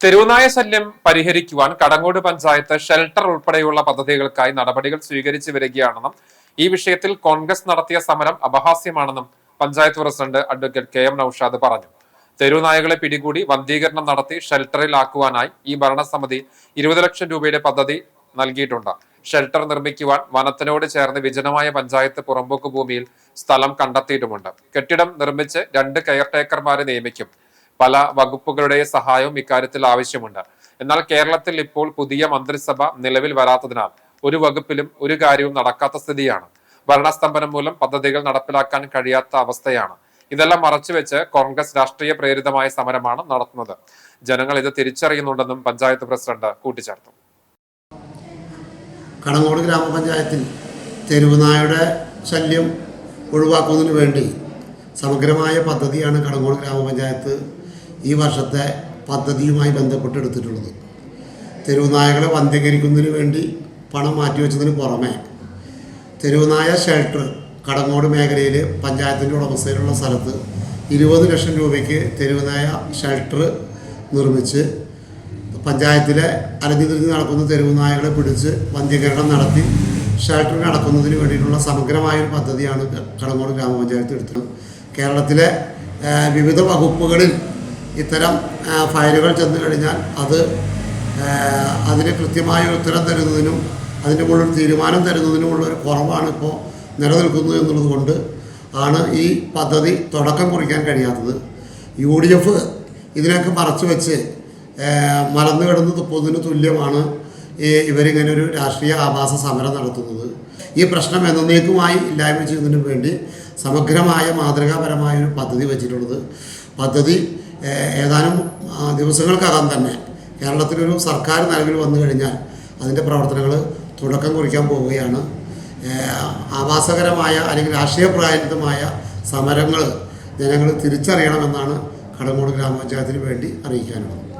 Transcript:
തെരുവുനായ ശല്യം പരിഹരിക്കുവാൻ കടങ്ങോട് പഞ്ചായത്ത് ഷെൽട്ടർ ഉൾപ്പെടെയുള്ള പദ്ധതികൾക്കായി നടപടികൾ സ്വീകരിച്ചു വരികയാണെന്നും ഈ വിഷയത്തിൽ കോൺഗ്രസ് നടത്തിയ സമരം അപഹാസ്യമാണെന്നും panchayat president advocate K M Naushad പറഞ്ഞു. തെരുവുനായകളെ പിടികൂടി വന്ധീകരണം നടത്തി ഷെൽട്ടറിലാക്കുവാനായി ഈ ഭരണസമിതി 20 ലക്ഷം രൂപയുടെ പദ്ധതി നൽകിയിട്ടുണ്ട്. ഷെൽട്ടർ നിർമ്മിക്കുവാൻ വനത്തിനോട് ചേർന്ന് വിജനമായ പഞ്ചായത്ത് പുറമ്പോക്ക് ഭൂമിയിൽ സ്ഥലം കണ്ടെത്തിയിട്ടുമുണ്ട്. കെട്ടിടം നിർമ്മിച്ച് 2 കെയർടേക്കർമാരെ നിയമിക്കും. പല വകുപ്പുകളുടെ സഹായവും ഇക്കാര്യത്തിൽ ആവശ്യമുണ്ട്. എന്നാൽ കേരളത്തിൽ ഇപ്പോൾ പുതിയ മന്ത്രിസഭ നിലവിൽ വരാത്തതിനാൽ ഒരു വകുപ്പിലും ഒരു കാര്യവും നടക്കാത്ത സ്ഥിതിയാണ്. ഭരണസ്തംഭനം മൂലം പദ്ധതികൾ നടപ്പിലാക്കാൻ കഴിയാത്ത അവസ്ഥയാണ്. ഇതെല്ലാം മറച്ചുവെച്ച് കോൺഗ്രസ് രാഷ്ട്രീയ പ്രേരിതമായ സമരമാണ് നടത്തുന്നത്. ജനങ്ങൾ ഇത് തിരിച്ചറിയുന്നുണ്ടെന്നും പഞ്ചായത്ത് പ്രസിഡന്റ് കൂട്ടിച്ചേർത്തു. കടങ്ങോട് ഗ്രാമപഞ്ചായത്തിൽ തെരുവുനായുടെ ശല്യം ഒഴിവാക്കുന്നതിന് വേണ്ടി സമഗ്രമായ പദ്ധതിയാണ് കടങ്ങോട് ഗ്രാമപഞ്ചായത്ത് ഈ വർഷത്തെ പദ്ധതിയുമായി ബന്ധപ്പെട്ടെടുത്തിട്ടുള്ളത്. തെരുവുനായകളെ വന്ധീകരിക്കുന്നതിന് വേണ്ടി പണം മാറ്റിവെച്ചതിന് പുറമെ തെരുവുനായ ഷെൽട്ടർ കടങ്ങോട് മേഖലയിൽ പഞ്ചായത്തിൻ്റെ ഉടമസ്ഥയിലുള്ള സ്ഥലത്ത് 20 ലക്ഷം രൂപയ്ക്ക് തെരുവുനായ ഷെൽട്ടർ നിർമ്മിച്ച് പഞ്ചായത്തിലെ അലഞ്ഞു തിരിഞ്ഞ് നടക്കുന്ന തെരുവുനായകളെ പിടിച്ച് വന്ധീകരണം നടത്തി ഷെൽട്ടർ നടക്കുന്നതിന് വേണ്ടിയിട്ടുള്ള സമഗ്രമായൊരു പദ്ധതിയാണ് കടങ്ങോട് ഗ്രാമപഞ്ചായത്ത് എടുത്തത്. കേരളത്തിലെ വിവിധ വകുപ്പുകളിൽ ഇത്തരം ഫയലുകൾ ചെന്ന് കഴിഞ്ഞാൽ അതിന് കൃത്യമായ ഉത്തരം തരുന്നതിനും അതിൻ്റെ മുകളിൽ തീരുമാനം തരുന്നതിനുമുള്ള ഒരു കുറവാണ് ഇപ്പോൾ നിലനിൽക്കുന്നത് എന്നുള്ളത് കൊണ്ട് ആണ് ഈ പദ്ധതി തുടക്കം കുറിക്കാൻ കഴിയാത്തത്. UDF ഇതിനൊക്കെ മറച്ചു വെച്ച് മലന്നു കിടന്ന് തുപ്പുന്നതിന് തുല്യമാണ് ഇവരിങ്ങനെ ഒരു രാഷ്ട്രീയ ആഭാസ സമരം നടത്തുന്നത്. ഈ പ്രശ്നം എന്നേക്കുമായി ഇല്ലായ്മ ചെയ്യുന്നതിന് വേണ്ടി സമഗ്രമായ മാതൃകാപരമായ ഒരു പദ്ധതി വെച്ചിട്ടുള്ളത്. പദ്ധതി ഏതാനും ദിവസങ്ങൾക്കകം തന്നെ കേരളത്തിലൊരു സർക്കാർ നിലവിൽ വന്നു കഴിഞ്ഞാൽ അതിൻ്റെ പ്രവർത്തനങ്ങൾ തുടക്കം കുറിക്കാൻ പോവുകയാണ്. ആഭാസകരമായ അല്ലെങ്കിൽ രാഷ്ട്രീയ പ്രേരിതമായ സമരങ്ങൾ ജനങ്ങൾ തിരിച്ചറിയണമെന്നാണ് കടങ്ങോട് ഗ്രാമപഞ്ചായത്തിന് വേണ്ടി അറിയിക്കാനുള്ളത്.